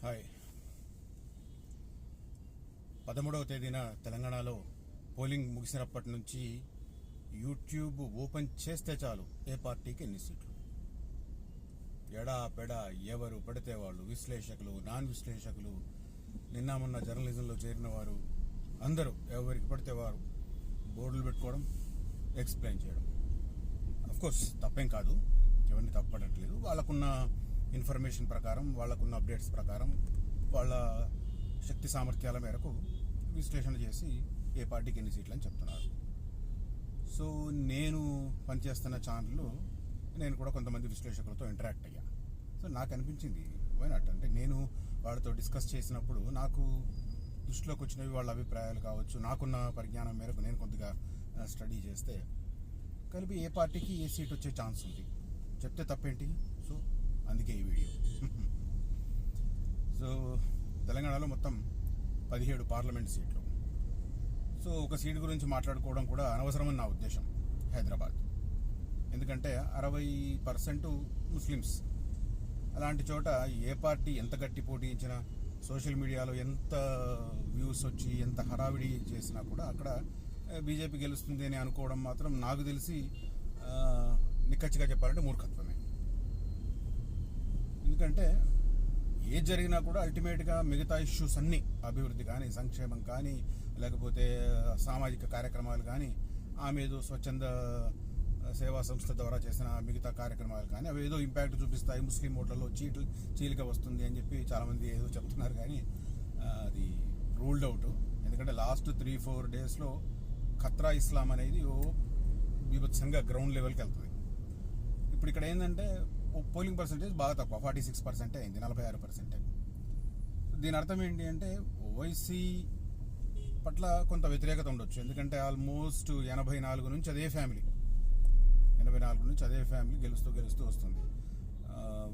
Hi. 13వ తేదీన తెలంగాణలో polling ముగిసినప్పటి నుంచి యూట్యూబ్ ఓపెన్ చేస్తే చాలు ఏ పార్టీకి ఎన్ని సీట్లు, ఎడా పెడా ఎవరు పడితే వాళ్ళు, విశ్లేషకులు, నాన్ విశ్లేషకులు, నిన్న మొన్న జర్నలిజంలో చేరిన వారు అందరూ ఎవరికి పడితే వారు బోర్డులు పెట్టుకోవడం, ఎక్స్ప్లెయిన్ చేయడం. అఫ్కోర్స్ తప్పేం కాదు, ఎవరిని తప్పపడట్లేదు. వాళ్ళకున్న ఇన్ఫర్మేషన్ ప్రకారం, వాళ్ళకున్న అప్డేట్స్ ప్రకారం, వాళ్ళ శక్తి సామర్థ్యాల మేరకు విశ్లేషణ చేసి ఏ పార్టీకి ఎన్ని సీట్లు అని చెప్తున్నారు. సో నేను పనిచేస్తున్న ఛానల్లో నేను కూడా కొంతమంది విశ్లేషకులతో ఇంటరాక్ట్ అయ్యా. సో నాకు అనిపించింది వైనాట్, అంటే నేను వాళ్ళతో డిస్కస్ చేసినప్పుడు నాకు దృష్టిలోకి వచ్చినవి వాళ్ళ అభిప్రాయాలు కావచ్చు, నాకున్న పరిజ్ఞానం మేరకు నేను కొద్దిగా స్టడీ చేస్తే కలిపి ఏ పార్టీకి ఏ సీట్ వచ్చే ఛాన్స్ ఉంది చెప్తే తప్పేంటి. సో అందుకే ఈ వీడియో. సో తెలంగాణలో మొత్తం 17 పార్లమెంట్ సీట్లు. సో ఒక సీట్ గురించి మాట్లాడుకోవడం కూడా అనవసరమని నా ఉద్దేశం. హైదరాబాద్, ఎందుకంటే 60% ముస్లిమ్స్. అలాంటి చోట ఏ పార్టీ ఎంత గట్టి పోటీ ఇచ్చినా, సోషల్ మీడియాలో ఎంత వ్యూస్ వచ్చి ఎంత హడావిడి చేసినా కూడా అక్కడ బీజేపీ గెలుస్తుంది అని అనుకోవడం మాత్రం నాకు తెలిసి నిక్కచ్చిగా చెప్పాలంటే మూర్ఖత్వమే. ఎందుకంటే ఏది జరిగినా కూడా అల్టిమేట్గా మిగతా ఇష్యూస్ అన్నీ, అభివృద్ధి కానీ, సంక్షేమం కానీ, లేకపోతే సామాజిక కార్యక్రమాలు కానీ, ఆమె ఏదో స్వచ్ఛంద సేవా సంస్థ ద్వారా చేసిన మిగతా కార్యక్రమాలు కానీ అవి ఏదో ఇంపాక్ట్ చూపిస్తాయి, ముస్లిం ఓట్లలో చీలిక వస్తుంది అని చెప్పి చాలామంది ఏదో చెప్తున్నారు. కానీ అది రూల్డ్ అవుట్. ఎందుకంటే లాస్ట్ 3-4 డేస్లో ఖత్రా ఇస్లాం అనేది బీభత్సంగా గ్రౌండ్ లెవెల్కి వెళ్తుంది. ఇప్పుడు ఇక్కడ ఏంటంటే పోలింగ్ పర్సంటేజ్ బాగా తక్కువ, 46% అయింది, 46%. దీని అర్థం ఏంటి అంటే ఓవైసీ పట్ల కొంత వ్యతిరేకత ఉండొచ్చు. ఎందుకంటే ఆల్మోస్ట్ 84 నుంచి అదే ఫ్యామిలీ గెలుస్తూ వస్తుంది.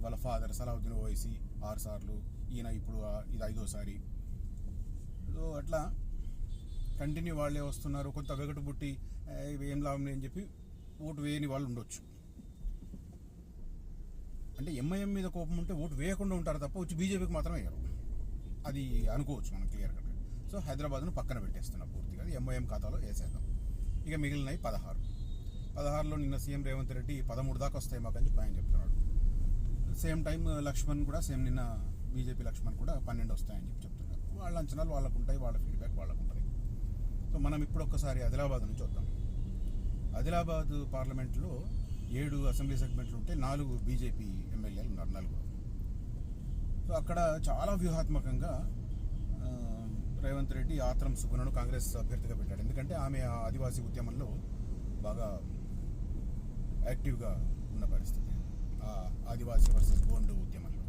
వాళ్ళ ఫాదర్ సలావుద్దీన్ ఓవైసీ 6 సార్లు, ఈయన ఇప్పుడు ఇది 5వ సారి. సో అట్లా కంటిన్యూ వాళ్ళే వస్తున్నారు. కొంత వెగటు పుట్టి ఏం లాభం అని చెప్పి ఓటు వేయని వాళ్ళు ఉండొచ్చు. అంటే ఎంఐఎం మీద కోపం ఉంటే ఓటు వేయకుండా ఉంటారు తప్ప వచ్చి బీజేపీకి మాత్రం వేయరు. అది అనుకోవచ్చు మనం క్లియర్ కట్. సో హైదరాబాద్ను పక్కన పెట్టేస్తున్నా పూర్తిగా, అది ఎంఐఎం ఖాతాలో వేసేద్దాం. ఇక మిగిలినవి 16లో నిన్న సీఎం రేవంత్ రెడ్డి 13 దాకా వస్తాయి మాకు అని చెప్పి ఆయన చెప్తున్నాడు. సేమ్ టైం లక్ష్మణ్ కూడా నిన్న బీజేపీ లక్ష్మణ్ కూడా 12 వస్తాయని చెప్పి చెప్తున్నారు. వాళ్ళ అంచనాలు వాళ్ళకు ఉంటాయి, వాళ్ళ ఫీడ్బ్యాక్ వాళ్ళకు ఉంటుంది. సో మనం ఇప్పుడు ఒక్కసారి ఆదిలాబాద్ నుంచి వద్దాం. ఆదిలాబాద్ పార్లమెంట్లో 7 అసెంబ్లీ సెగ్మెంట్లు ఉంటే 4 బీజేపీ ఎమ్మెల్యేలు ఉన్నారు, 4. సో అక్కడ చాలా వ్యూహాత్మకంగా రేవంత్ రెడ్డి ఆత్రం సుగుణను కాంగ్రెస్ అభ్యర్థిగా పెట్టాడు. ఎందుకంటే ఆమె ఆదివాసీ ఉద్యమంలో బాగా యాక్టివ్గా ఉన్న పరిస్థితి. ఆదివాసీ వర్సెస్ గోండు ఉద్యమంలో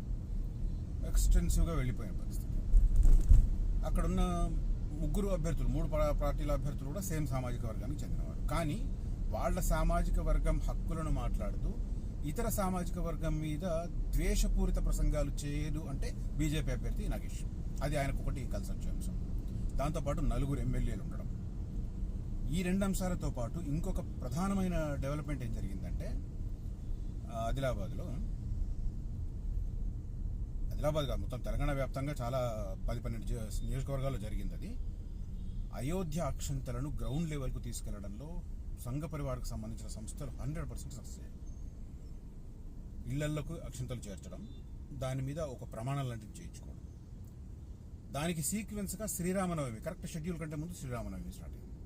ఎక్స్టెన్సివ్గా వెళ్ళిపోయిన పరిస్థితి. అక్కడున్న 3 అభ్యర్థులు, 3 పార్టీల అభ్యర్థులు కూడా సేమ్ సామాజిక వర్గానికి చెందినవారు. కానీ వాళ్ళ సామాజిక వర్గం హక్కులను మాట్లాడుతూ ఇతర సామాజిక వర్గం మీద ద్వేషపూరిత ప్రసంగాలు చేయదు అంటే బీజేపీ అభ్యర్థి నాగేష్. అది ఆయనకు ఒకటి కలిసి వచ్చే అంశం. దాంతోపాటు 4 ఎమ్మెల్యేలు ఉండడం. ఈ 2 అంశాలతో పాటు ఇంకొక ప్రధానమైన డెవలప్మెంట్ ఏం జరిగిందంటే ఆదిలాబాద్ కాదు, మొత్తం తెలంగాణ వ్యాప్తంగా చాలా 10-12 నియోజకవర్గాల్లో జరిగింది. అది అయోధ్య అక్షంతలను గ్రౌండ్ లెవెల్కు తీసుకెళ్లడంలో సంఘ పరివారకు సంబంధించిన సంస్థలు 100% సక్సెస్ అయ్యాయి. ఇళ్లలకు అక్షంతలు చేర్చడం, దాని మీద ఒక ప్రమాణం లాంటివి చేయించుకోవడం, దానికి సీక్వెన్స్గా శ్రీరామనవమి, కరెక్ట్ షెడ్యూల్ కంటే ముందు శ్రీరామనవమి స్టార్ట్ అయింది.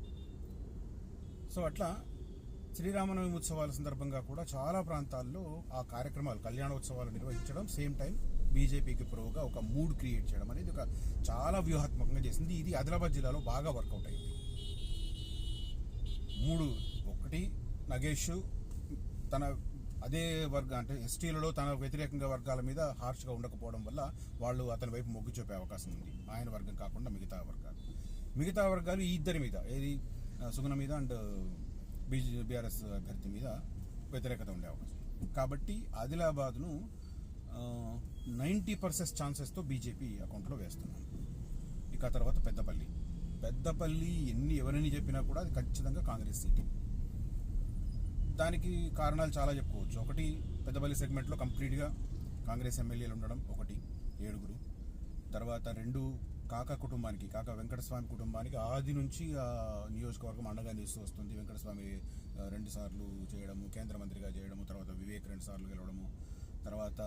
సో అట్లా శ్రీరామనవమి ఉత్సవాల సందర్భంగా కూడా చాలా ప్రాంతాల్లో ఆ కార్యక్రమాలు, కళ్యాణోత్సవాలు నిర్వహించడం, సేమ్ టైం బీజేపీకి ప్రోగా ఒక మూడ్ క్రియేట్ చేయడం అనేది ఒక చాలా వ్యూహాత్మకంగా చేసింది. ఇది ఆదిలాబాద్ జిల్లాలో బాగా వర్కౌట్ అయింది. 3 నగేష్ తన అదే వర్గం, అంటే ఎస్టీలలో తన వ్యతిరేకంగా వర్గాల మీద హార్ష్గా ఉండకపోవడం వల్ల వాళ్ళు అతని వైపు మొగ్గు చూపే అవకాశం ఉంది. ఆయన వర్గం కాకుండా మిగతా వర్గాలు ఈ ఇద్దరి మీద, ఏది సుగుణ మీద అండ్ బీఆర్ఎస్ అభ్యర్థి మీద వ్యతిరేకత ఉండే అవకాశం. కాబట్టి ఆదిలాబాద్ను 90% ఛాన్సెస్తో బీజేపీ అకౌంట్లో వేస్తున్నాం. ఇక తర్వాత పెద్దపల్లి ఎవరిని చెప్పినా కూడా అది ఖచ్చితంగా కాంగ్రెస్ సీటు. దానికి కారణాలు చాలా చెప్పుకోవచ్చు. ఒకటి, పెద్దపల్లి సెగ్మెంట్లో కంప్లీట్గా కాంగ్రెస్ ఎమ్మెల్యేలు ఉండడం, 7. తర్వాత రెండు కాకా కుటుంబానికి, కాకా వెంకటస్వామి కుటుంబానికి ఆది నుంచి ఆ నియోజకవర్గం అండగా నిలుస్తూ వస్తుంది. వెంకటస్వామి 2 సార్లు చేయడము, కేంద్ర మంత్రిగా చేయడము, తర్వాత వివేక్ 2 సార్లు గెలవడము, తర్వాత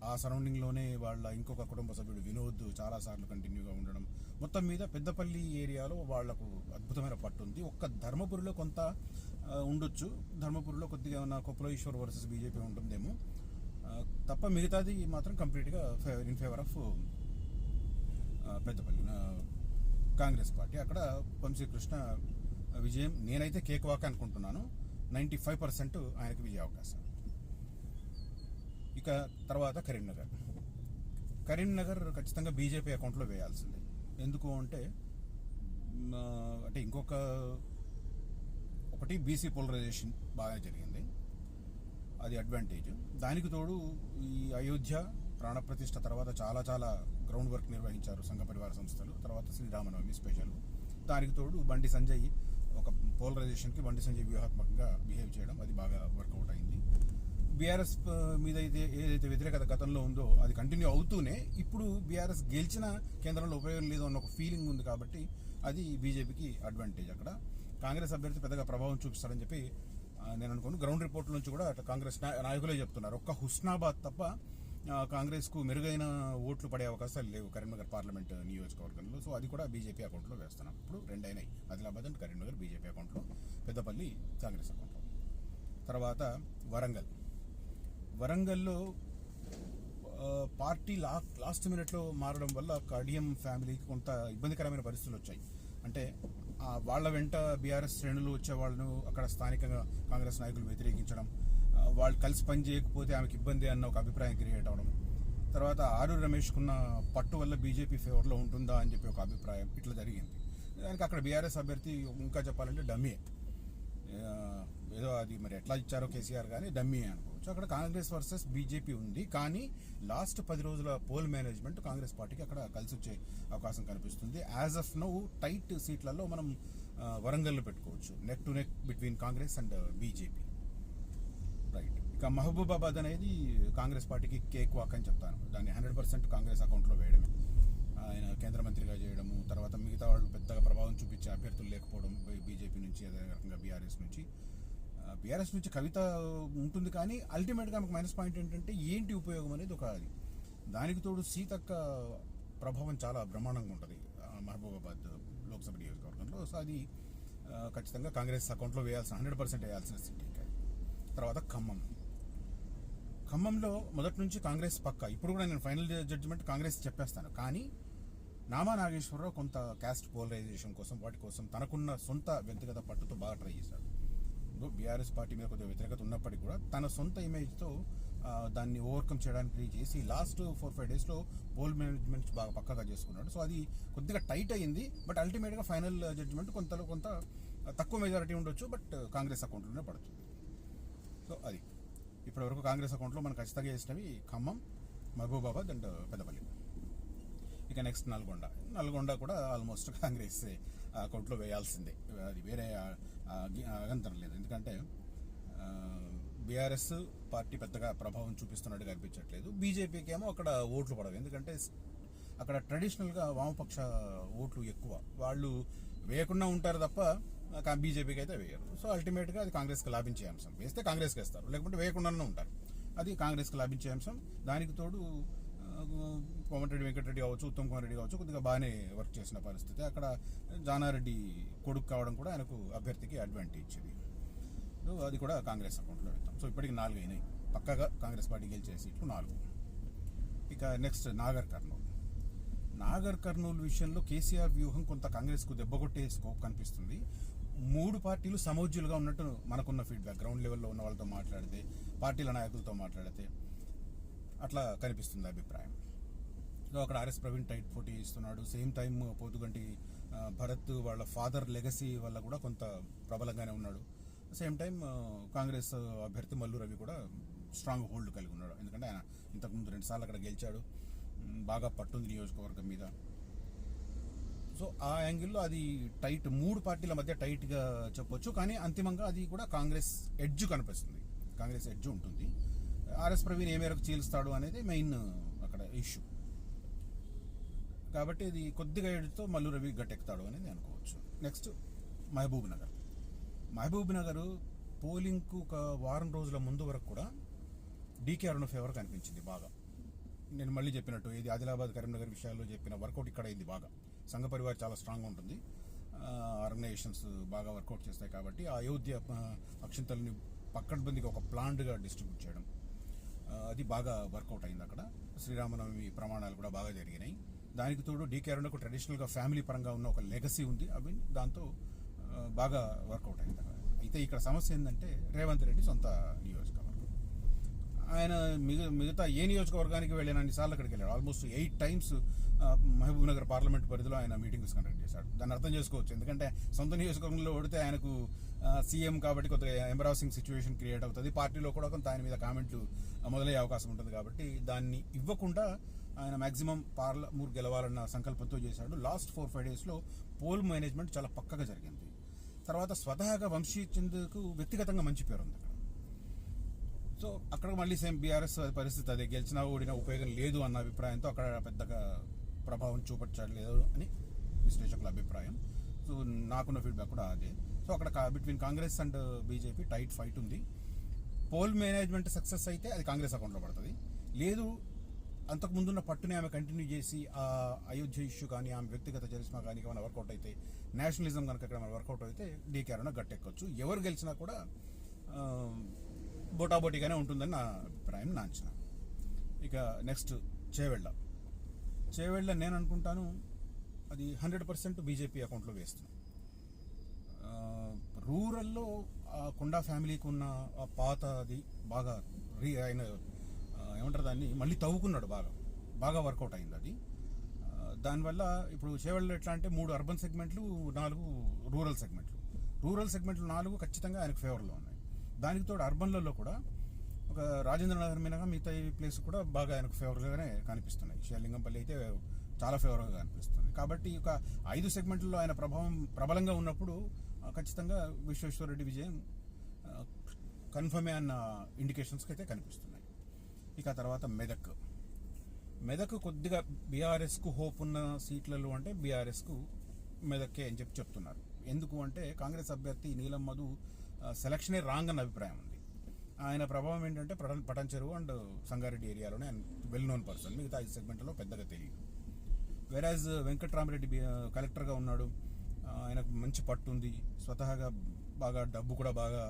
ఆ సరౌండింగ్లోనే వాళ్ళ ఇంకొక కుటుంబ సభ్యుడు వినోద్ చాలాసార్లు కంటిన్యూగా ఉండడం. మొత్తం మీద పెద్దపల్లి ఏరియాలో వాళ్లకు అద్భుతమైన పట్టు ఉంది. ఒక్క ధర్మపురిలో కొంత ఉండొచ్చు, ధర్మపురిలో కొద్దిగా ఏమన్నా కొప్పుల ఈశ్వర్ వర్సెస్ బీజేపీ ఉంటుందేమో తప్ప మిగతాది మాత్రం కంప్లీట్గా in favour of Peddapalli Congress party. అక్కడ వంశీకృష్ణ విజయం నేనైతే కేక్ వాక్ అనుకుంటున్నాను. 95% ఆయనకి విజయ అవకాశం. ఇక తర్వాత కరీంనగర్ ఖచ్చితంగా బీజేపీ అకౌంట్లో వేయాల్సిందే. ఎందుకు అంటే ఒకటి బీసీ పోలరైజేషన్ బాగా జరిగింది, అది అడ్వాంటేజ్. దానికి తోడు ఈ అయోధ్య ప్రాణప్రతిష్ఠ తర్వాత చాలా చాలా గ్రౌండ్ వర్క్ నిర్వహించారు సంఘ పరివార సంస్థలు. తర్వాత శ్రీరామనవమి స్పెషల్. దానికి తోడు బండి సంజయ్ ఒక పోలరైజేషన్కి బండి సంజయ్ వ్యూహాత్మకంగా బిహేవ్ చేయడం, అది బాగా వర్కౌట్ అయింది. బీఆర్ఎస్ మీద ఏదైతే వ్యతిరేకత గతంలో ఉందో అది కంటిన్యూ అవుతూనే ఇప్పుడు బీఆర్ఎస్ గెలిచిన కేంద్రంలో ఉపయోగం లేదు అన్న ఒక ఫీలింగ్ ఉంది. కాబట్టి అది బీజేపీకి అడ్వాంటేజ్. అక్కడ కాంగ్రెస్ అభ్యర్థి పెద్దగా ప్రభావం చూపిస్తారని చెప్పి నేను అనుకోను. గ్రౌండ్ రిపోర్ట్ నుంచి కూడా కాంగ్రెస్ నాయకులే చెప్తున్నారు. ఒక్క హుస్నాబాద్ తప్ప కాంగ్రెస్కు మెరుగైన ఓట్లు పడే అవకాశాలు లేవు కరీంనగర్ పార్లమెంట్ నియోజకవర్గంలో. సో అది కూడా బీజేపీ అకౌంట్లో వేస్తున్నాం. ఇప్పుడు 2 అయినాయి, ఆదిలాబాద్ అండ్ కరీంనగర్ బీజేపీ అకౌంట్లో, పెద్దపల్లి కాంగ్రెస్ అకౌంట్లో. తర్వాత వరంగల్లో పార్టీ లాస్ట్ మినిట్లో మారడం వల్ల కడియం ఫ్యామిలీకి కొంత ఇబ్బందికరమైన పరిస్థితులు వచ్చాయి. అంటే వాళ్ళ వెంట బీఆర్ఎస్ శ్రేణులు వచ్చే వాళ్ళను అక్కడ స్థానికంగా కాంగ్రెస్ నాయకులు వ్యతిరేకించడం, వాళ్ళు కలిసి పని చేయకపోతే ఆమెకు ఇబ్బంది అన్న ఒక అభిప్రాయం క్రియేట్ అవడం, తర్వాత ఆరూరి రమేష్కున్న పట్టు వల్ల బీజేపీ ఫేవర్లో ఉంటుందా అని చెప్పి ఒక అభిప్రాయం, ఇట్లా జరిగింది. దానికి అక్కడ బీఆర్ఎస్ అభ్యర్థి ఇంకా చెప్పాలంటే డమ్మీ, ఏదో అది మరి ఎట్లా ఇచ్చారో కేసీఆర్ కానీ డమ్మీ అనుకోవచ్చు. అక్కడ కాంగ్రెస్ వర్సెస్ బీజేపీ ఉంది. కానీ లాస్ట్ 10 రోజుల పోల్ మేనేజ్మెంట్ కాంగ్రెస్ పార్టీకి అక్కడ కలిసి వచ్చే అవకాశం కనిపిస్తుంది. యాజ్ ఆఫ్ నౌ టైట్ సీట్లలో మనం వరంగల్లో పెట్టుకోవచ్చు, neck to neck between Congress and BJP. Right. ఇక మహబూబాబాద్ అనేది కాంగ్రెస్ పార్టీకి కేక్ వాక్ అని చెప్తాను. దాన్ని 100% కాంగ్రెస్ అకౌంట్లో వేయడమే. ఆయన కేంద్ర మంత్రిగా చేయడము, తర్వాత మిగతా వాళ్ళు పెద్దగా ప్రభావం చూపించే అభ్యర్థులు లేకపోవడం బీజేపీ నుంచి, అదే రకంగా బీఆర్ఎస్ నుంచి కవిత ఉంటుంది. కానీ అల్టిమేట్గా ఆమెకు మైనస్ పాయింట్ ఏంటంటే ఏంటి ఉపయోగం అనేది ఒక అది. దానికి తోడు సీతక్క ప్రభావం చాలా బ్రహ్మాండంగా ఉంటుంది మహబూబాబాద్ లోక్సభ నియోజకవర్గంలో. సో అది ఖచ్చితంగా కాంగ్రెస్ అకౌంట్లో 100% వేయాల్సిన సీట్. తర్వాత ఖమ్మంలో మొదటి నుంచి కాంగ్రెస్ పక్క. ఇప్పుడు కూడా నేను ఫైనల్ జడ్జిమెంట్ కాంగ్రెస్ చెప్పేస్తాను. కానీ నామా నాగేశ్వరరావు కొంత క్యాస్ట్ పోలరైజేషన్ కోసం, వాటి కోసం తనకున్న సొంత వ్యక్తిగత పట్టుతో బాగా ట్రై చేశాడు. బీఆర్ఎస్ పార్టీ మీద కొద్దిగా వ్యతిరేకత ఉన్నప్పటికీ కూడా తన సొంత ఇమేజ్తో దాన్ని ఓవర్కమ్ చేయడానికి ట్రై చేసి లాస్ట్ 4-5 డేస్లో పోల్ మేనేజ్మెంట్ బాగా పక్కగా చేసుకున్నాడు. సో అది కొద్దిగా టైట్ అయ్యింది. బట్ అల్టిమేట్గా ఫైనల్ జడ్జిమెంట్ కొంత తక్కువ మెజారిటీ ఉండొచ్చు, బట్ కాంగ్రెస్ అకౌంట్లోనే పడుతుంది. సో అది ఇప్పటివరకు కాంగ్రెస్ అకౌంట్లో మనం ఖచ్చితంగా చేసినవి ఖమ్మం, మహబూబాబాద్ అండ్ పెద్దపల్లి. ఇక నెక్స్ట్ నల్గొండ కూడా ఆల్మోస్ట్ కాంగ్రెస్ అకౌంట్లో వేయాల్సిందే, అది వేరే అగంతరం లేదు. ఎందుకంటే బీఆర్ఎస్ పార్టీ పెద్దగా ప్రభావం చూపిస్తున్నట్టుగా అనిపించట్లేదు. బీజేపీకి ఏమో అక్కడ ఓట్లు పడవు, ఎందుకంటే అక్కడ ట్రెడిషనల్గా వామపక్ష ఓట్లు ఎక్కువ, వాళ్ళు వేయకుండా ఉంటారు తప్ప బీజేపీకి అయితే వేయరు. సో అల్టిమేట్గా అది కాంగ్రెస్కి లాభించే అంశం. వేస్తే కాంగ్రెస్కి వేస్తారు, లేకుంటే వేయకుండానే ఉంటారు. అది కాంగ్రెస్కి లాభించే అంశం. దానికి తోడు కోమటిరెడ్డి వెంకటరెడ్డి కావచ్చు, ఉత్తమ్ కుమార్ రెడ్డి కావచ్చు, కొద్దిగా బాగానే వర్క్ చేసిన పరిస్థితి. అక్కడ జానారెడ్డి కొడుకు కావడం కూడా ఆయనకు అభ్యర్థికి అడ్వాంటేజ్ ఇది. సో అది కూడా కాంగ్రెస్ అకౌంట్లో వెళ్తాం. సో ఇప్పటికి 4 అయినాయి, పక్కగా కాంగ్రెస్ పార్టీ గెలిచే సీట్లు 4. ఇక నెక్స్ట్ నాగర్ కర్నూలు విషయంలో కేసీఆర్ వ్యూహం కొంత కాంగ్రెస్కు దెబ్బకొట్టే స్కోప్ కనిపిస్తుంది. 3 పార్టీలు సమోజ్యులుగా ఉన్నట్టు మనకున్న ఫీడ్బ్యాక్, గ్రౌండ్ లెవెల్లో ఉన్న వాళ్ళతో మాట్లాడితే, పార్టీల నాయకులతో మాట్లాడితే అట్లా కనిపిస్తుంది అభిప్రాయం. అక్కడ ఆర్ఎస్ ప్రవీణ్ టైట్ పోటీ ఇస్తున్నాడు. సేమ్ టైం పోతుగంటి భరత్ వాళ్ళ ఫాదర్ లెగసీ వల్ల కూడా కొంత ప్రబలంగానే ఉన్నాడు. సేమ్ టైం కాంగ్రెస్ అభ్యర్థి మల్లు రవి కూడా స్ట్రాంగ్ హోల్డ్ కలిగి ఉన్నాడు. ఎందుకంటే ఆయన ఇంతకుముందు 2 సార్లు అక్కడ గెలిచాడు, బాగా పట్టుంది నియోజకవర్గం మీద. సో ఆ యాంగిల్లో అది టైట్, 3 పార్టీల మధ్య టైట్గా చెప్పొచ్చు. కానీ అంతిమంగా అది కూడా కాంగ్రెస్ ఎడ్జ్ కనిపిస్తుంది, కాంగ్రెస్ ఎడ్జ్ ఉంటుంది. ఆర్ఎస్ ప్రవీణ్ ఏ మేరకు చీలుస్తాడు అనేది మెయిన్ అక్కడ ఇష్యూ. కాబట్టి ఇది కొద్దిగా ఏడుతో మల్లు రవి గట్టెక్కుతాడు అనేది అనుకోవచ్చు. నెక్స్ట్ మహబూబ్ నగర్. మహబూబ్ నగర్ పోలింగ్కు ఒక వారం రోజుల ముందు వరకు కూడా డీకే అరుణ ఫేవర్ కనిపించింది బాగా. నేను మళ్ళీ చెప్పినట్టు ఇది ఆదిలాబాద్ కరీంనగర్ విషయాల్లో చెప్పిన వర్కౌట్ ఇక్కడ అయింది బాగా. సంఘ పరివార్ చాలా స్ట్రాంగ్గా ఉంటుంది, ఆర్గనైజేషన్స్ బాగా వర్కౌట్ చేస్తాయి. కాబట్టి ఆ అయోధ్య అక్షింతల్ని పక్కడ్బందీగా ఒక ప్లాన్డ్గా డిస్ట్రిబ్యూట్ చేయడం అది బాగా వర్కౌట్ అయింది. అక్కడ శ్రీరామనవమి ప్రమాణాలు కూడా బాగా జరిగినాయి. దానికి తోడు డీకే అరుణకు ట్రెడిషనల్గా ఫ్యామిలీ పరంగా ఉన్న ఒక లెగసీ ఉంది, అవి దాంతో బాగా వర్కౌట్ అయింది. అయితే ఇక్కడ సమస్య ఏంటంటే రేవంత్ రెడ్డి సొంత నియోజకవర్గం. ఆయన మిగతా ఏ నియోజకవర్గానికి వెళ్ళిన అన్నిసార్లు అక్కడికి వెళ్ళాడు. Almost 8 times Mahbubnagar parliament పరిధిలో ఆయన మీటింగ్స్ కండక్ట్ చేశాడు. దాన్ని అర్థం చేసుకోవచ్చు, ఎందుకంటే సొంత నియోజకవర్గంలో ఓడితే ఆయనకు సీఎం కాబట్టి కొద్దిగా ఎంబరాసింగ్ సిచ్యువేషన్ క్రియేట్ అవుతుంది. పార్టీలో కూడా కొంత ఆయన మీద కామెంట్లు మొదలయ్యే అవకాశం ఉంటుంది. కాబట్టి దాన్ని ఇవ్వకుండా ఆయన మ్యాక్సిమం పార్లమూర్ గెలవాలన్న సంకల్పంతో చేశాడు. లాస్ట్ 4-5 daysలో పోల్ మేనేజ్మెంట్ చాలా పక్కగా జరిగింది. తర్వాత స్వతహాగా వంశీ చంద్కు వ్యక్తిగతంగా మంచి పేరు ఉంది అక్కడ. సో అక్కడ మళ్ళీ సేమ్ బీఆర్ఎస్ పరిస్థితి అదే, గెలిచినా ఓడినా ఉపయోగం లేదు అన్న అభిప్రాయంతో అక్కడ పెద్దగా ప్రభావం చూపించలేదు అని విశ్లేషకుల అభిప్రాయం. సో నాకున్న ఫీడ్బ్యాక్ కూడా అదే. సో అక్కడ between Congress and BJP tight fight ఉంది. పోల్ మేనేజ్మెంట్ సక్సెస్ అయితే అది కాంగ్రెస్ అకౌంట్లో పడుతుంది. లేదు అంతకుముందున్న పట్టుని ఆమె కంటిన్యూ చేసి ఆ అయోధ్య ఇష్యూ కానీ ఆమె వ్యక్తిగత చరిస్మా కానీ ఏమైనా వర్కౌట్ అయితే, నేషనలిజం కనుక ఇక్కడ వర్కౌట్ అయితే డీకే అరుణ గట్టెక్కొచ్చు. ఎవరు గెలిచినా కూడా బోటాబోటీగానే ఉంటుందని నా అభిప్రాయం, నా అంచనా. ఇక నెక్స్ట్ చేవెళ్ళ నేను అనుకుంటాను అది 100% బీజేపీ అకౌంట్లో వేస్తున్నాం. రూరల్లో కొండా ఫ్యామిలీకి ఉన్న పాత అది బాగా ఆయన ఏమంటారు దాన్ని మళ్ళీ తవ్వుకున్నాడు, బాగా వర్కౌట్ అయింది అది. దానివల్ల ఇప్పుడు చేవెళ్ళలో ఎట్లా అంటే 3 అర్బన్ సెగ్మెంట్లు, 4 రూరల్ సెగ్మెంట్లు. రూరల్ సెగ్మెంట్లు 4 ఖచ్చితంగా ఆయనకు ఫేవర్లో ఉన్నాయి. దానికి తోడు అర్బన్లలో కూడా ఒక రాజేంద్రనగర్ మీనగా మిగతా ప్లేస్ కూడా బాగా ఆయనకు ఫేవర్గానే కనిపిస్తున్నాయి. శ్రీలింగంపల్లి అయితే చాలా ఫేవర్గా కనిపిస్తుంది. కాబట్టి ఒక 5 సెగ్మెంట్లలో ఆయన ప్రభావం ప్రబలంగా ఉన్నప్పుడు ఖచ్చితంగా విశ్వేశ్వరరెడ్డి విజయం కన్ఫర్మే అన్న ఇండికేషన్స్కి అయితే కనిపిస్తున్నాయి. ఇక తర్వాత మెదక్ కొద్దిగా బీఆర్ఎస్కు హోప్ ఉన్న సీట్లలో అంటే బీఆర్ఎస్కు మెదక్కే అని చెప్తున్నారు. ఎందుకు అంటే కాంగ్రెస్ అభ్యర్థి నీలం మధు సెలక్షనే రాంగ్ అన్న అభిప్రాయం ఉంది. ఆయన ప్రభావం ఏంటంటే పటన్ చెరువు అండ్ సంగారెడ్డి ఏరియాలోనే ఆయన వెల్ నోన్ పర్సన్, మిగతా 5 సెగ్మెంట్లో పెద్దగా తెలియదు. వెరాజ్ వెంకట్రామరెడ్డి కలెక్టర్గా ఉన్నాడు, ఆయనకు మంచి పట్టు ఉంది, స్వతహాగా బాగా డబ్బు కూడా బాగా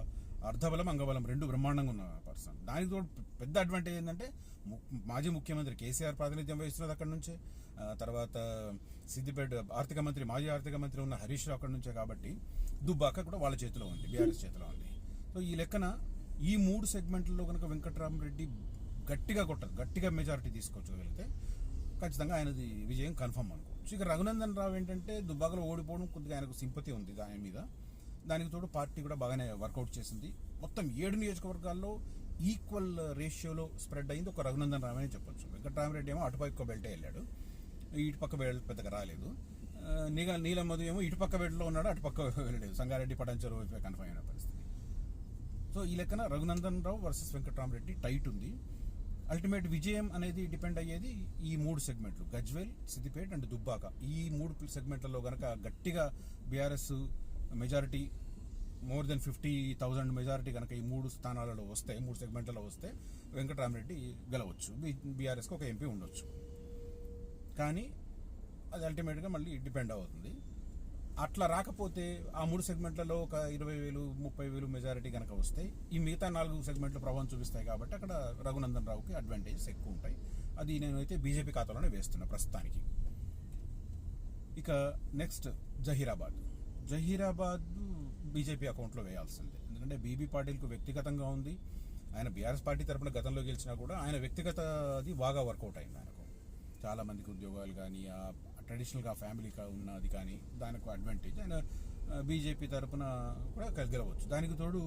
అర్ధబలం అంగబలం 2 బ్రహ్మాండంగా ఉన్న పర్సన్. దానికి తోడు పెద్ద అడ్వాంటేజ్ ఏంటంటే మాజీ ముఖ్యమంత్రి కేసీఆర్ ప్రాతినిధ్యం వహిస్తున్నది అక్కడి నుంచే. తర్వాత సిద్దిపేట మాజీ ఆర్థిక మంత్రి ఉన్న హరీష్ రావు అక్కడి నుంచే. కాబట్టి దుబ్బాక కూడా వాళ్ళ చేతిలో ఉంది, బీఆర్ఎస్ చేతిలో ఉంది. సో ఈ లెక్కన ఈ 3 సెగ్మెంట్లలో కనుక వెంకట్రామరెడ్డి గట్టిగా మెజారిటీ తీసుకోవచ్చగలిగితే ఖచ్చితంగా ఆయనది విజయం కన్ఫర్మ్ అనుకోవచ్చు. ఇక రఘునందన్ రావు ఏంటంటే దుబ్బాకలో ఓడిపోవడం కొద్దిగా ఆయనకు సింపతి ఉంది ఆయన మీద. దానికి తోడు పార్టీ కూడా బాగానే వర్కౌట్ చేసింది. మొత్తం 7 నియోజకవర్గాల్లో ఈక్వల్ రేషియోలో స్ప్రెడ్ అయింది ఒక రఘునందన్ రావు అని చెప్పొచ్చు. వెంకట్రామరెడ్డి ఏమో అటుపక్క బెల్టే వెళ్ళాడు, ఇటుపక్క బెల్ట్ పెద్దగా రాలేదు. నీలం మధు ఏమో ఇటుపక్క బెల్ట్లో ఉన్నాడు, అటుపక్క వెళ్ళలేదు, సంగారెడ్డి పటన్ చెరువు వైపు కన్ఫర్మ్ అయిన పరిస్థితి. సో ఈ లెక్కన రఘునందన్ రావు వర్సెస్ వెంకట్రామరెడ్డి టైట్ ఉంది. అల్టిమేట్ విజయం అనేది డిపెండ్ అయ్యేది ఈ 3 సెగ్మెంట్లు, గజ్వేల్, సిద్దిపేట అండ్ దుబ్బాక. ఈ 3 సెగ్మెంట్లలో కనుక గట్టిగా BRS majority more than 50,000 majority కనుక ఈ 3 స్థానాలలో వస్తే, 3 సెగ్మెంట్లలో వస్తే వెంకట్రామరెడ్డి గెలవచ్చు, బీఆర్ఎస్కి ఒక ఎంపీ ఉండొచ్చు. కానీ అది అల్టిమేట్గా మళ్ళీ డిపెండ్ అవుతుంది. అట్లా రాకపోతే ఆ 3 సెగ్మెంట్లలో ఒక 20,000, 30,000 మెజారిటీ కనుక వస్తే ఈ మిగతా 4 సెగ్మెంట్లు ప్రభావం చూపిస్తాయి. కాబట్టి అక్కడ రఘునందన్ రావుకి అడ్వాంటేజెస్ ఎక్కువ ఉంటాయి. అది నేనైతే బీజేపీ ఖాతాలోనే వేస్తున్నా ప్రస్తుతానికి. ఇక నెక్స్ట్ జహీరాబాద్ బీజేపీ అకౌంట్లో వేయాల్సిందే. ఎందుకంటే బీబీ పాటిల్కు వ్యక్తిగతంగా ఉంది. ఆయన బీఆర్ఎస్ పార్టీ తరఫున గతంలో గెలిచినా కూడా ఆయన వ్యక్తిగత అది బాగా వర్కౌట్ అయింది. ఆయనకు చాలా మందికి ఉద్యోగాలు కానీ, ట్రెడిషనల్గా ఫ్యామిలీగా ఉన్నది కానీ దానికి అడ్వాంటేజ్. ఆయన బీజేపీ తరఫున కూడా గెలవచ్చు. దానికి తోడు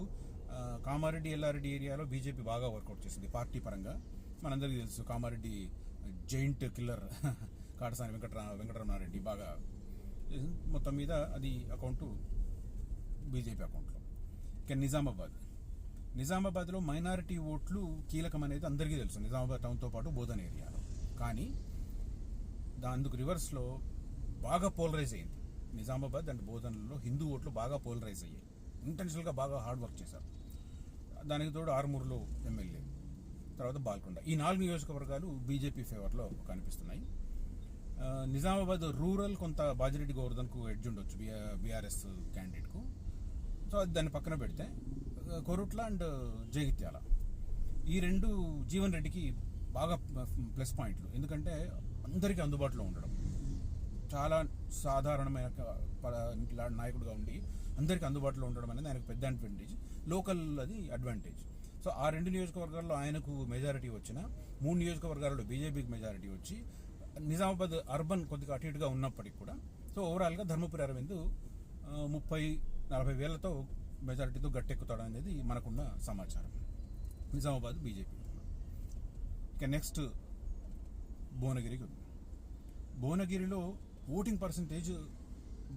కామారెడ్డి, ఎల్లారెడ్డి ఏరియాలో బీజేపీ బాగా వర్కౌట్ చేసింది పార్టీ పరంగా. మనందరికీ తెలుసు కామారెడ్డి జైంట్ కిల్లర్ కాటసాని వెంకటరమణారెడ్డి బాగా మొత్తం మీద అది అకౌంటు బీజేపీ అకౌంట్లో. ఇక నిజామాబాద్లో మైనారిటీ ఓట్లు కీలకం అనేది అందరికీ తెలుసు, నిజామాబాద్ టౌన్తో పాటు బోధన్ ఏరియాలో. కానీ అందుకు రివర్స్లో బాగా పోలరైజ్ అయింది. నిజామాబాద్ అండ్ బోధనలో హిందూ ఓట్లు బాగా పోలరైజ్ అయ్యాయి. ఇంటెన్షనల్గా బాగా హార్డ్ వర్క్ చేశారు. దానికి తోడు ఆరుమూరులో ఎమ్మెల్యే, తర్వాత బాల్కొండ, ఈ 4 నియోజకవర్గాలు బీజేపీ ఫేవర్లో కనిపిస్తున్నాయి. నిజామాబాద్ రూరల్ కొంత బాజిరెడ్డి గోవర్ధన్కు ఎడ్జ్ ఉండొచ్చు బీఆర్ఎస్ క్యాండిడేట్కు. సో అది దాన్ని పక్కన పెడితే కొరుట్ల అండ్ జగిత్యాల ఈ 2 జీవన్ రెడ్డికి బాగా ప్లస్ పాయింట్లు. ఎందుకంటే అందరికీ అందుబాటులో ఉండడం, చాలా సాధారణమైన నాయకుడిగా ఉండి అందరికీ అందుబాటులో ఉండడం అనేది ఆయనకు పెద్ద అడ్వాంటేజ్, లోకల్ అది అడ్వాంటేజ్. సో ఆ 2 నియోజకవర్గాల్లో ఆయనకు మెజారిటీ వచ్చిన 3 నియోజకవర్గాల్లో బీజేపీకి మెజారిటీ వచ్చి నిజామాబాద్ అర్బన్ కొద్దిగా అటు ఇటుగా ఉన్నప్పటికీ కూడా సో ఓవరాల్గా ధర్మపురి అరవింద్ 30-40 వేలతో మెజారిటీతో గట్టెక్కుతాడు అనేది మనకున్న సమాచారం. నిజామాబాద్ బీజేపీ. ఇక నెక్స్ట్ భువనగిరికి. భువనగిరిలో ఓటింగ్ పర్సంటేజ్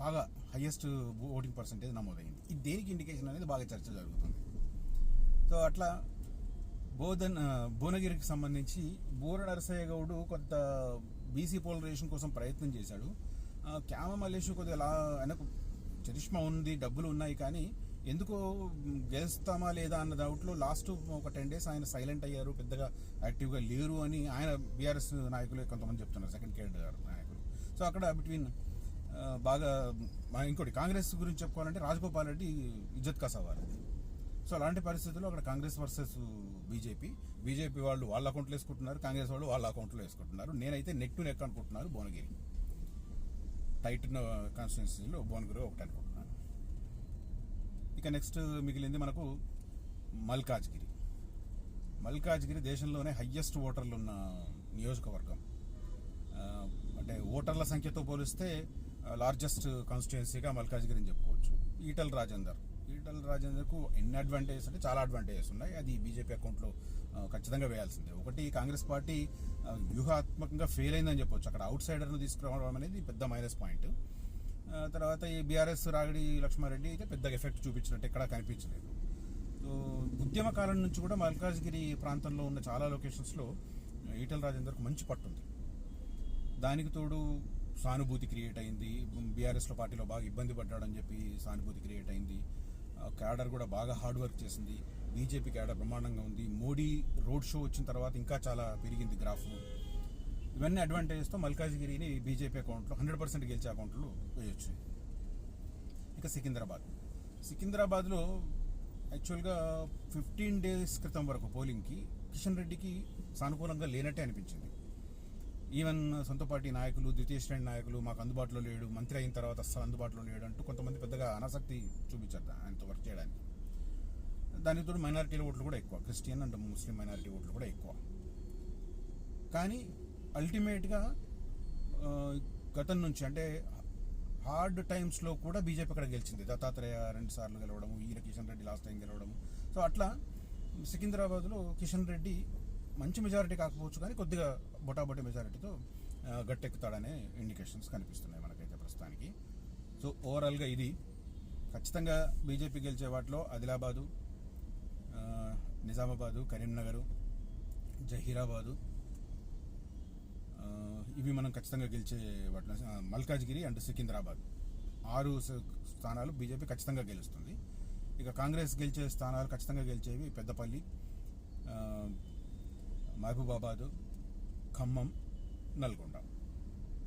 బాగా హైయెస్ట్ ఓటింగ్ పర్సంటేజ్ నమోదైంది. ఇది దేనికి ఇండికేషన్ అనేది బాగా చర్చ జరుగుతుంది. సో అట్లా భువనగిరికి సంబంధించి బూర నరసయ్య గౌడ్ కొంత బీసీ పోలరైజేషన్ కోసం ప్రయత్నం చేశాడు. క్యామ మల్లేష్ కొద్దిగా ఆయనకు చరిష్మా ఉంది, డబ్బులు ఉన్నాయి, కానీ ఎందుకో గెలుస్తామా లేదా అన్న డౌట్లో లాస్ట్ ఒక 10 days ఆయన సైలెంట్ అయ్యారు, పెద్దగా యాక్టివ్గా లేరు అని ఆయన బీఆర్ఎస్ నాయకులు కొంతమంది చెప్తున్నారు, సెకండ్ కేడర్ నాయకులు. సో అక్కడ బిట్వీన్ బాగా ఇంకోటి కాంగ్రెస్ గురించి చెప్పుకోవాలంటే రాజగోపాల్ రెడ్డి ఇజ్జత్ కా సవాల్. సో అలాంటి పరిస్థితుల్లో అక్కడ కాంగ్రెస్ వర్సెస్ బీజేపీ వాళ్ళు వాళ్ళ అకౌంట్లో వేసుకుంటున్నారు, కాంగ్రెస్ వాళ్ళు వాళ్ళ అకౌంట్లో వేసుకుంటున్నారు. నేనైతే నెక్ టు నెక్ అనుకుంటున్నారు భువనగిరి. టైట్ కాన్స్టిట్యున్సీలో భువనగిరి ఒకటి అనుకుంటున్నాను. ఇక నెక్స్ట్ మిగిలింది మనకు మల్కాజ్గిరి దేశంలోనే హయ్యెస్ట్ ఓటర్లు ఉన్న నియోజకవర్గం. అంటే ఓటర్ల సంఖ్యతో పోలిస్తే లార్జెస్ట్ కాన్స్టిట్యున్సీగా మల్కాజ్గిరిని చెప్పుకోవచ్చు. ఈటల రాజేందర్కు ఎన్ని అడ్వాంటేజెస్ అంటే చాలా అడ్వాంటేజెస్ ఉన్నాయి. అది బీజేపీ అకౌంట్లో ఖచ్చితంగా వేయాల్సిందే. ఒకటి, కాంగ్రెస్ పార్టీ వ్యూహాత్మకంగా ఫెయిల్ అయిందని చెప్పొచ్చు. అక్కడ అవుట్ సైడర్ను తీసుకురావడం అనేది పెద్ద మైనస్ పాయింట్. తర్వాత ఈ బీఆర్ఎస్ రాగిడి లక్ష్మారెడ్డి అయితే పెద్దగా ఎఫెక్ట్ చూపించినట్టు ఎక్కడా కనిపించలేదు. సో ఉద్యమ కాలం నుంచి కూడా మల్కాజ్గిరి ప్రాంతంలో ఉన్న చాలా లొకేషన్స్లో ఈటల రాజేందర్కు మంచి పట్టుంది. దానికి తోడు సానుభూతి క్రియేట్ అయింది. బీఆర్ఎస్లో పార్టీలో బాగా ఇబ్బంది పడ్డాడని చెప్పి సానుభూతి క్రియేట్ అయింది. క్యాడర్ కూడా బాగా హార్డ్ వర్క్ చేసింది. బీజేపీ క్యాడర్ బ్రహ్మాండంగా ఉంది. మోడీ రోడ్ షో వచ్చిన తర్వాత ఇంకా చాలా పెరిగింది గ్రాఫ్. ఇవన్నీ అడ్వాంటేజెస్తో మల్కాజ్గిరిని బీజేపీ అకౌంట్లో 100% గెలిచే అకౌంట్లో వేయొచ్చు. ఇక సికింద్రాబాద్లో యాక్చువల్గా 15 days క్రితం వరకు పోలింగ్కి కిషన్ రెడ్డికి సానుకూలంగా లేనట్టే అనిపించింది. ఈవెన్ సొంత పార్టీ నాయకులు, ద్వితీయ శ్రేణి నాయకులు మాకు అందుబాటులో లేడు, మంత్రి అయిన తర్వాత అస్సలు అందుబాటులో లేడు అంటూ కొంతమంది పెద్దగా అనాసక్తి చూపించారు ఆయనతో వర్క్ చేయడానికి. దానికి తోడు మైనారిటీల ఓట్లు కూడా ఎక్కువ, క్రిస్టియన్ అండ్ ముస్లిం మైనారిటీ ఓట్లు కూడా ఎక్కువ. కానీ అల్టిమేట్గా గతం నుంచి అంటే హార్డ్ టైమ్స్లో కూడా బీజేపీ అక్కడ గెలిచింది. దత్తాత్రేయ 2 సార్లు గెలవడము, ఈయన కిషన్ రెడ్డి లాస్ట్ టైం గెలవడము. సో అట్లా సికింద్రాబాద్లో కిషన్ రెడ్డి మంచి మెజారిటీ కాకపోవచ్చు కానీ కొద్దిగా బొటాబొటి మెజారిటీతో గట్టెక్కుతాడనే ఇండికేషన్స్ కనిపిస్తున్నాయి మనకైతే ప్రస్తుతానికి. సో ఓవరాల్గా ఇది ఖచ్చితంగా బీజేపీ గెలిచే వాటిలో ఆదిలాబాదు, నిజామాబాదు, కరీంనగరు, జహీరాబాదు ఇవి మనం ఖచ్చితంగా గెలిచే వాటిలో. మల్కాజ్గిరి అండ్ సికింద్రాబాద్ 6 స్థానాలు బీజేపీ ఖచ్చితంగా గెలుస్తుంది. ఇక కాంగ్రెస్ గెలిచే స్థానాలు ఖచ్చితంగా గెలిచేవి పెద్దపల్లి, మహబూబాబాదు, ఖమ్మం, నల్గొండ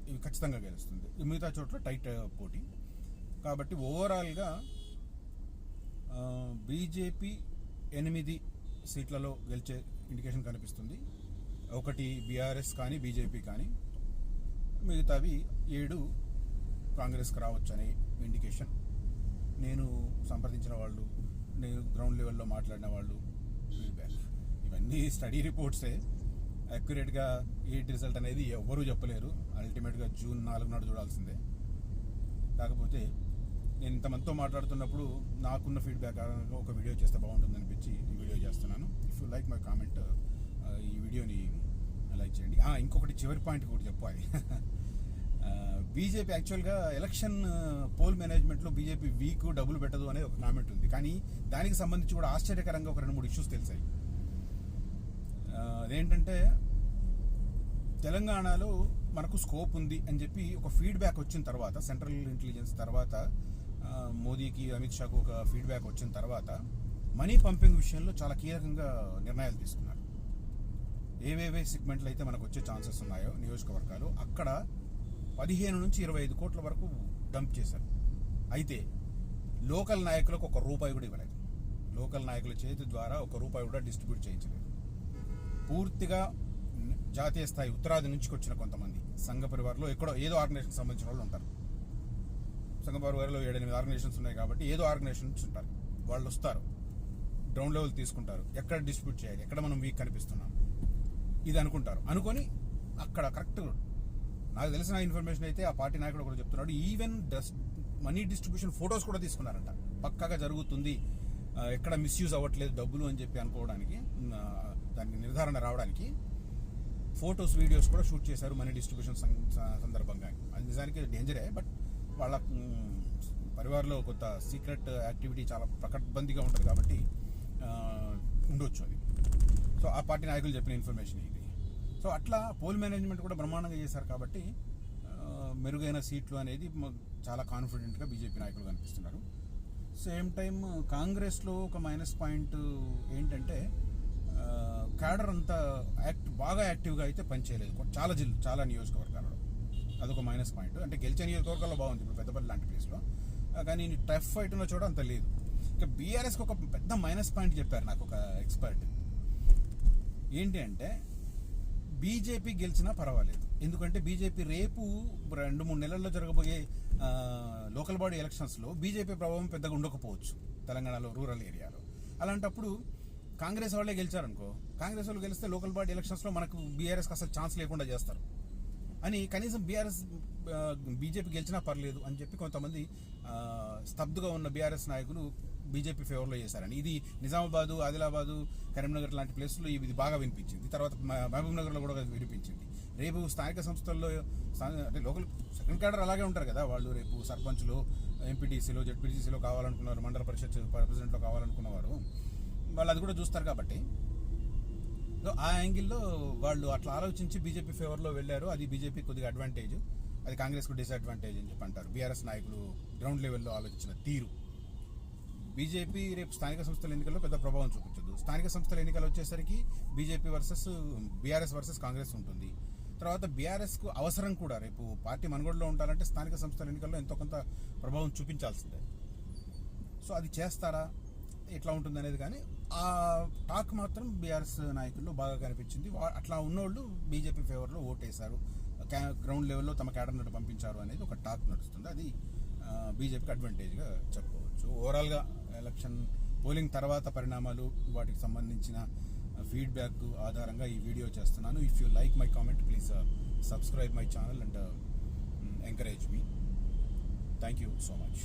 ఇవి ఖచ్చితంగా గెలుస్తుంది. మిగతా చోట్ల టైట్ పోటీ. కాబట్టి ఓవరాల్గా బీజేపీ 8 సీట్లలో గెలిచే ఇండికేషన్ కనిపిస్తుంది. 1 బీఆర్ఎస్ కానీ బీజేపీ కానీ, మిగతావి 7 కాంగ్రెస్కి రావచ్చు అనే ఇండికేషన్. నేను సంప్రదించిన వాళ్ళు, నేను గ్రౌండ్ లెవెల్లో మాట్లాడిన వాళ్ళు ఫీడ్బ్యాక్, ఇవన్నీ స్టడీ రిపోర్ట్సే. అక్యురేట్గా ఏంటి రిజల్ట్ అనేది ఎవ్వరూ చెప్పలేరు. అల్టిమేట్గా June 4 నాడు చూడాల్సిందే. కాకపోతే నేను ఇంతమందితో మాట్లాడుతున్నప్పుడు నాకున్న ఫీడ్బ్యాక్ ఒక వీడియో చేస్తే బాగుంటుంది అనిపించి ఈ వీడియో చేస్తున్నాను. If you like my comment, ఈ వీడియోని లైక్ చేయండి. ఇంకొకటి చివరి పాయింట్ కూడా చెప్పాలి. బీజేపీ యాక్చువల్గా ఎలక్షన్ పోల్ మేనేజ్మెంట్లో బీజేపీ వీక్, డబ్బులు పెట్టదు అనేది ఒక కామెంట్ ఉంది. కానీ దానికి సంబంధించి కూడా ఆశ్చర్యకరంగా ఒక 2-3 ఇష్యూస్ తెలిసాయి. అదేంటంటే తెలంగాణలో మనకు స్కోప్ ఉంది అని చెప్పి ఒక ఫీడ్బ్యాక్ వచ్చిన తర్వాత, సెంట్రల్ ఇంటెలిజెన్స్ తర్వాత మోదీకి, అమిత్ షాకు ఒక ఫీడ్బ్యాక్ వచ్చిన తర్వాత మనీ పంపింగ్ విషయంలో చాలా కీలకంగా నిర్ణయాలు తీసుకున్నారు. ఏవేవే సెగ్మెంట్లు అయితే మనకు వచ్చే ఛాన్సెస్ ఉన్నాయో నియోజకవర్గాలు, అక్కడ 15 నుంచి 25 కోట్ల వరకు డంప్ చేశారు. అయితే లోకల్ నాయకులకు ₹1 కూడా ఇవ్వలేదు. లోకల్ నాయకుల చేతి ద్వారా ₹1 కూడా డిస్ట్రిబ్యూట్ చేయించలేదు. పూర్తిగా జాతీయ స్థాయి ఉత్తరాది నుంచి వచ్చిన కొంతమంది సంఘ పరివారంలో ఎక్కడో ఏదో ఆర్గనైజేషన్ సంబంధించిన వాళ్ళు ఉంటారు. సంఘ పరివారంలో 7-8 ఆర్గనైజేషన్స్ ఉన్నాయి కాబట్టి ఏదో ఆర్గనైజేషన్ నుంచి ఉంటారు. వాళ్ళు వస్తారు, గ్రౌండ్ లెవెల్ తీసుకుంటారు, ఎక్కడ డిస్ట్రిబ్యూట్ చేయాలి, ఎక్కడ మనం వీక్ కనిపిస్తున్నాం ఇది అనుకుంటారు. అనుకొని అక్కడ కరెక్ట్, నాకు తెలిసిన ఇన్ఫర్మేషన్ అయితే ఆ పార్టీ నాయకుడు కూడా చెప్తున్నాడు, ఈవెన్ మనీ డిస్ట్రిబ్యూషన్ ఫొటోస్ కూడా తీసుకున్నారంట. పక్కాగా జరుగుతుంది, ఎక్కడ మిస్యూజ్ అవ్వట్లేదు డబ్బులు అని చెప్పి అనుకోవడానికి, దానికి నిర్ధారణ రావడానికి ఫొటోస్, వీడియోస్ కూడా షూట్ చేశారు మనీ డిస్ట్రిబ్యూషన్ సందర్భంగా. అది నిజానికి డేంజరే, బట్ వాళ్ళ పరివారంలో కొంత సీక్రెట్ యాక్టివిటీ చాలా పకడ్బందీగా ఉంటుంది కాబట్టి ఉండొచ్చు అది. సో ఆ పార్టీ నాయకులు చెప్పిన ఇన్ఫర్మేషన్ ఇది. సో అట్లా పోల్ మేనేజ్మెంట్ కూడా బ్రహ్మాండంగా చేశారు కాబట్టి మెరుగైన సీట్లు అనేది చాలా కాన్ఫిడెంట్గా బీజేపీ నాయకులు కనిపిస్తున్నారు. సేమ్ టైం కాంగ్రెస్లో ఒక మైనస్ పాయింట్ ఏంటంటే క్యాడర్ అంతా బాగా యాక్టివ్గా అయితే పనిచేయలేదు చాలా నియోజకవర్గాలలో. అదొక మైనస్ పాయింట్. అంటే గెలిచే నియోజకవర్గాల్లో బాగుంది, ఇప్పుడు పెద్దపల్లి లాంటి ప్లేస్లో, కానీ టఫ్ ఫైట్ ఉన్న చోట అంత లేదు. ఇక బీఆర్ఎస్కి ఒక పెద్ద మైనస్ పాయింట్ చెప్పారు నాకు ఒక ఎక్స్పర్ట్. ఏంటి అంటే బీజేపీ గెలిచినా పర్వాలేదు, ఎందుకంటే బీజేపీ రేపు 2-3 నెలల్లో జరగబోయే లోకల్ బాడీ ఎలక్షన్స్లో బీజేపీ ప్రభావం పెద్దగా ఉండకపోవచ్చు తెలంగాణలో రూరల్ ఏరియాలో. అలాంటప్పుడు కాంగ్రెస్ వాళ్ళే గెలిచారనుకో, కాంగ్రెస్ వాళ్ళు గెలిస్తే లోకల్ బాడీ ఎలక్షన్స్లో మనకు బీఆర్ఎస్కి అసలు ఛాన్స్ లేకుండా చేస్తారు అని, కనీసం బీజేపీ గెలిచినా పర్లేదు అని చెప్పి కొంతమంది స్తబ్దుగా ఉన్న బీఆర్ఎస్ నాయకులు బీజేపీ ఫేవర్లో చేశారని. ఇది నిజామాబాదు, ఆదిలాబాదు, కరీంనగర్ లాంటి ప్లేసుల్లో ఇది బాగా వినిపించింది. తర్వాత మహబూబ్ నగర్లో కూడా వినిపించింది. రేపు స్థానిక సంస్థల్లో అంటే లోకల్ సెకండ్ క్యాడర్ అలాగే ఉంటారు కదా, వాళ్ళు రేపు సర్పంచ్లు, ఎంపీటీసీలో, జెడ్పీటీసీలో కావాలనుకున్నారు, మండల పరిషత్ ప్రెసిడెంట్లో కావాలనుకున్నవారు వాళ్ళు అది కూడా చూస్తారు కాబట్టి ఆ యాంగిల్లో వాళ్ళు అట్లా ఆలోచించి బీజేపీ ఫేవర్లో వెళ్ళారు. అది బీజేపీ కొద్దిగా అడ్వాంటేజ్, అది కాంగ్రెస్కు డిసడ్వాంటేజ్ అని చెప్పి అంటారు బీఆర్ఎస్ నాయకులు గ్రౌండ్ లెవెల్లో ఆలోచించిన తీరు. బీజేపీ రేపు స్థానిక సంస్థల ఎన్నికల్లో పెద్ద ప్రభావం చూపించదు. స్థానిక సంస్థల ఎన్నికలు వచ్చేసరికి BJP versus BRS versus Congress ఉంటుంది. తర్వాత బీఆర్ఎస్కు అవసరం కూడా, రేపు పార్టీ మనుగడలో ఉండాలంటే స్థానిక సంస్థల ఎన్నికల్లో ఎంతో కొంత ప్రభావం చూపించాల్సిందే. సో అది చేస్తారా, ఎట్లా ఉంటుంది అనేది, కానీ ఆ టాక్ మాత్రం బీఆర్ఎస్ నాయకుల్లో బాగా కనిపించింది. అట్లా ఉన్నోళ్ళు బీజేపీ ఫేవర్లో ఓటేశారు, గ్రౌండ్ లెవెల్లో తమ క్యాడర్ని పంపించారు అనేది ఒక టాక్ నడుస్తుంది. అది బీజేపీకి అడ్వాంటేజ్గా చెప్పుకోవచ్చు. ఓవరాల్గా ఎలక్షన్ పోలింగ్ తర్వాత పరిణామాలు, వాటికి సంబంధించిన ఫీడ్బ్యాక్ ఆధారంగా ఈ వీడియో చేస్తున్నాను. If you like my comment, please subscribe my channel and encourage me. Thank you so much.